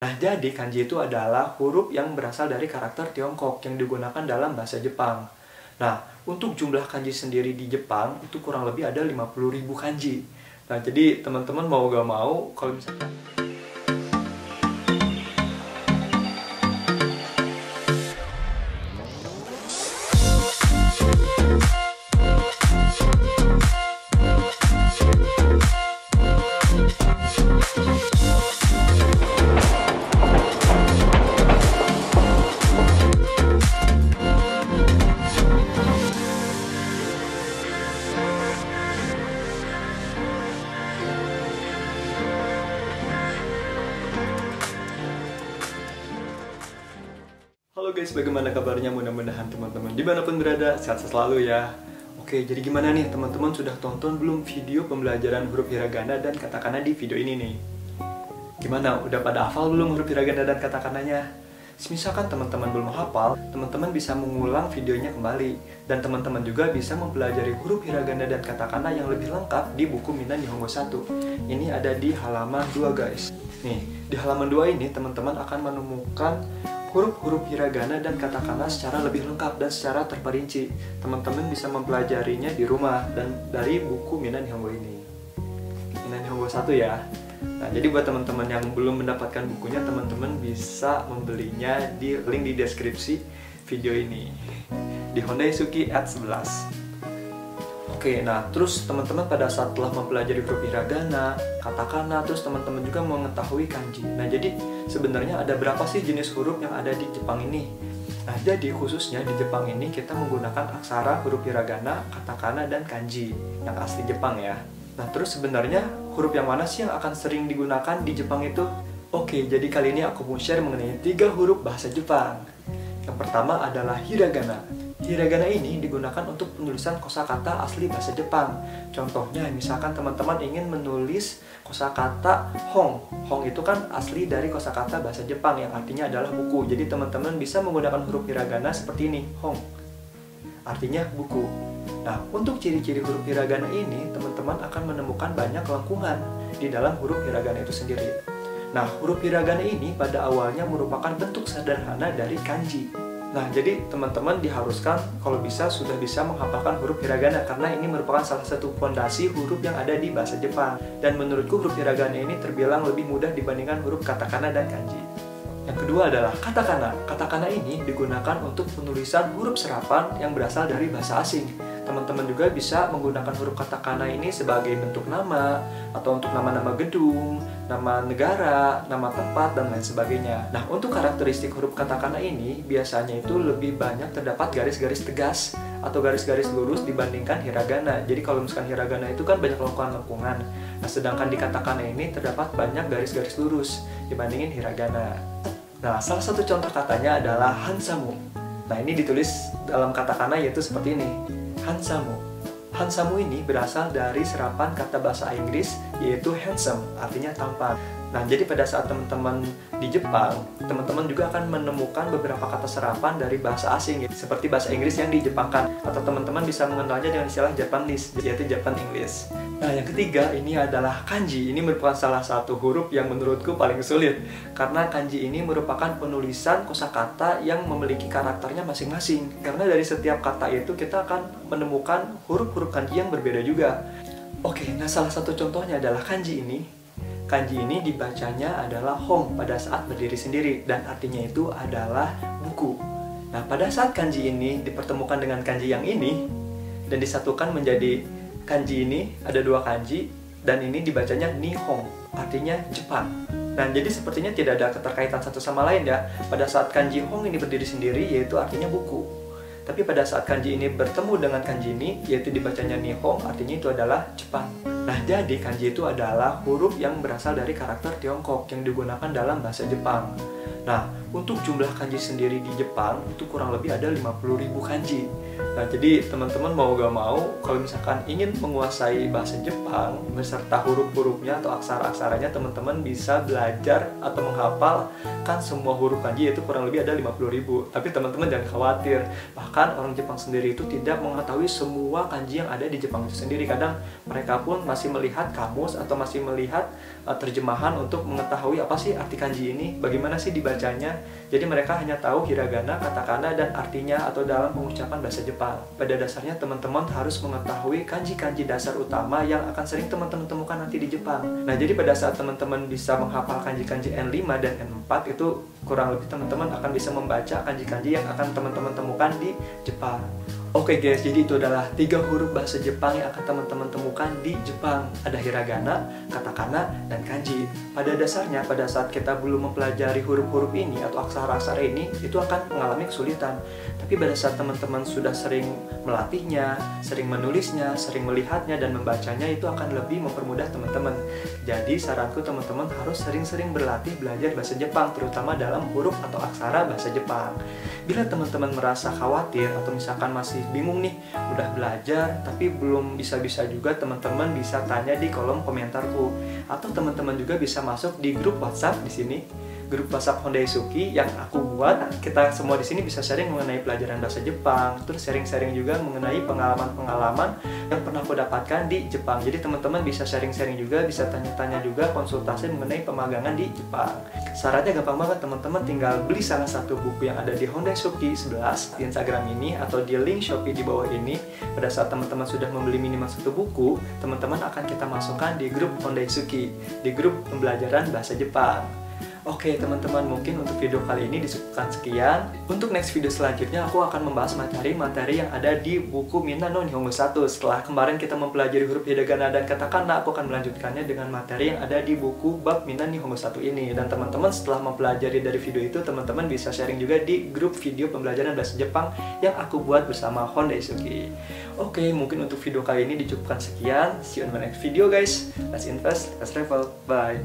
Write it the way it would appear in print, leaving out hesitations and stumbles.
Nah, jadi kanji itu adalah huruf yang berasal dari karakter Tiongkok yang digunakan dalam bahasa Jepang. Nah, untuk jumlah kanji sendiri di Jepang itu kurang lebih ada 50.000 kanji. Nah, jadi teman-teman mau gak mau, kalau misalkan halo guys, bagaimana kabarnya? Mudah-mudahan teman-teman dimanapun berada sehat selalu ya. Oke, jadi gimana nih teman-teman, sudah tonton belum video pembelajaran huruf hiragana dan katakana di video ini nih? Gimana, udah pada hafal belum huruf hiragana dan katakananya? Misalkan teman-teman belum hafal, teman-teman bisa mengulang videonya kembali. Dan teman-teman juga bisa mempelajari huruf hiragana dan katakana yang lebih lengkap di buku Minnan Nihongo 1. Ini ada di halaman 2 guys. Nih, di halaman 2 ini teman-teman akan menemukan huruf-huruf hiragana dan katakana secara lebih lengkap dan secara terperinci. Teman-teman bisa mempelajarinya di rumah dan dari buku Minnan Nihongo ini. Minnan Nihongo 1 ya. Nah, jadi buat teman-teman yang belum mendapatkan bukunya, teman-teman bisa membelinya di link di deskripsi video ini. Di Honda Suki at 11. Oke, nah terus teman-teman pada saat telah mempelajari huruf hiragana, katakana, terus teman-teman juga mengetahui kanji. Nah, jadi sebenarnya ada berapa sih jenis huruf yang ada di Jepang ini? Nah, jadi khususnya di Jepang ini kita menggunakan aksara huruf hiragana, katakana, dan kanji yang asli Jepang ya. Nah, terus sebenarnya huruf yang mana sih yang akan sering digunakan di Jepang itu? Oke, jadi kali ini aku mau share mengenai 3 huruf bahasa Jepang. Yang pertama adalah hiragana. Hiragana ini digunakan untuk penulisan kosakata asli bahasa Jepang. Contohnya, misalkan teman-teman ingin menulis kosakata hong. Hong itu kan asli dari kosakata bahasa Jepang yang artinya adalah buku. Jadi teman-teman bisa menggunakan huruf hiragana seperti ini, hong. Artinya buku. Nah, untuk ciri-ciri huruf hiragana ini, teman-teman akan menemukan banyak lengkungan di dalam huruf hiragana itu sendiri. Nah, huruf hiragana ini pada awalnya merupakan bentuk sederhana dari kanji. Nah, jadi teman-teman diharuskan kalau bisa sudah bisa menghafalkan huruf hiragana karena ini merupakan salah satu fondasi huruf yang ada di bahasa Jepang. Dan menurutku huruf hiragana ini terbilang lebih mudah dibandingkan huruf katakana dan kanji. Yang kedua adalah katakana. Katakana ini digunakan untuk penulisan huruf serapan yang berasal dari bahasa asing. Teman-teman juga bisa menggunakan huruf katakana ini sebagai bentuk nama, atau untuk nama-nama gedung, nama negara, nama tempat, dan lain sebagainya. Nah, untuk karakteristik huruf katakana ini, biasanya itu lebih banyak terdapat garis-garis tegas atau garis-garis lurus dibandingkan hiragana. Jadi kalau misalkan hiragana itu kan banyak lengkungan-lengkungan. Nah, sedangkan di katakana ini terdapat banyak garis-garis lurus dibandingin hiragana. Nah, salah satu contoh katanya adalah hansamu. Nah, ini ditulis dalam katakana yaitu seperti ini. Hansamu. Hansamu ini berasal dari serapan kata bahasa Inggris yaitu handsome, artinya tampan. Nah, jadi pada saat teman-teman di Jepang, teman-teman juga akan menemukan beberapa kata serapan dari bahasa asing, seperti bahasa Inggris yang dijepangkan, atau teman-teman bisa mengenalnya dengan istilah Japanese, yaitu Japan English. Nah, yang ketiga ini adalah kanji. Ini merupakan salah satu huruf yang menurutku paling sulit, karena kanji ini merupakan penulisan kosakata yang memiliki karakternya masing-masing. Karena dari setiap kata itu kita akan menemukan huruf-huruf kanji yang berbeda juga. Oke, nah salah satu contohnya adalah kanji ini. Kanji ini dibacanya adalah hong pada saat berdiri sendiri, dan artinya itu adalah buku. Nah, pada saat kanji ini dipertemukan dengan kanji yang ini dan disatukan menjadi kanji ini, ada 2 kanji, dan ini dibacanya Nihon, artinya Jepang. Nah, jadi sepertinya tidak ada keterkaitan satu sama lain ya. Pada saat kanji hong ini berdiri sendiri, yaitu artinya buku. Tapi pada saat kanji ini bertemu dengan kanji ini, yaitu dibacanya Nihon, artinya itu adalah Jepang. Nah, jadi kanji itu adalah huruf yang berasal dari karakter Tiongkok yang digunakan dalam bahasa Jepang. Nah, untuk jumlah kanji sendiri di Jepang itu kurang lebih ada 50.000 kanji. Nah, jadi teman-teman mau gak mau, kalau misalkan ingin menguasai bahasa Jepang beserta huruf-hurufnya atau aksara-aksaranya, teman-teman bisa belajar atau menghafalkan semua huruf kanji, yaitu kurang lebih ada 50.000. Tapi teman-teman jangan khawatir, bahkan orang Jepang sendiri itu tidak mengetahui semua kanji yang ada di Jepang itu sendiri. Kadang mereka pun masih melihat kamus atau masih melihat terjemahan untuk mengetahui apa sih arti kanji ini, bagaimana sih dibacanya. Jadi mereka hanya tahu hiragana, katakana, dan artinya atau dalam pengucapan bahasa Jepang. Pada dasarnya teman-teman harus mengetahui kanji-kanji dasar utama yang akan sering teman-teman temukan nanti di Jepang. Nah, jadi pada saat teman-teman bisa menghafal kanji-kanji N5 dan N4, itu kurang lebih teman-teman akan bisa membaca kanji-kanji yang akan teman-teman temukan di Jepang. Oke guys, jadi itu adalah 3 huruf bahasa Jepang yang akan teman-teman temukan di Jepang. Ada hiragana, katakana, dan kanji. Pada dasarnya, pada saat kita belum mempelajari huruf-huruf ini atau aksara-aksara ini, itu akan mengalami kesulitan. Tapi pada saat teman-teman sudah sering melatihnya, sering menulisnya, sering melihatnya, dan membacanya, itu akan lebih mempermudah teman-teman. Jadi saranku teman-teman harus sering-sering berlatih belajar bahasa Jepang, terutama dalam huruf atau aksara bahasa Jepang. Bila teman-teman merasa khawatir atau misalkan masih bingung nih, udah belajar tapi belum bisa-bisa juga, teman-teman bisa tanya di kolom komentarku, atau teman-teman juga bisa masuk di grup WhatsApp di sini, grup WhatsApp Honda Suki yang aku buat. Kita semua di sini bisa sharing mengenai pelajaran bahasa Jepang, terus sharing-sharing juga mengenai pengalaman-pengalaman yang pernah aku dapatkan di Jepang. Jadi teman-teman bisa sharing-sharing juga, bisa tanya-tanya juga, konsultasi mengenai pemagangan di Jepang. Syaratnya gampang banget, teman-teman tinggal beli salah satu buku yang ada di Honda Suki 11 di Instagram ini, atau di link Shopee di bawah ini. Pada saat teman-teman sudah membeli minimal 1 buku, teman-teman akan kita masukkan di grup Honda Suki, di grup pembelajaran bahasa Jepang. Oke teman-teman, mungkin untuk video kali ini disebutkan sekian. Untuk next video selanjutnya aku akan membahas materi-materi yang ada di buku Minna no Nihongo 1. Setelah kemarin kita mempelajari huruf hiragana dan katakana, aku akan melanjutkannya dengan materi yang ada di buku bab Minna Nihongo 1 ini. Dan teman-teman setelah mempelajari dari video itu, teman-teman bisa sharing juga di grup video pembelajaran bahasa Jepang yang aku buat bersama Honda Suki. Oke, mungkin untuk video kali ini dicukupkan sekian. See you on my next video guys. Let's invest, let's travel, bye.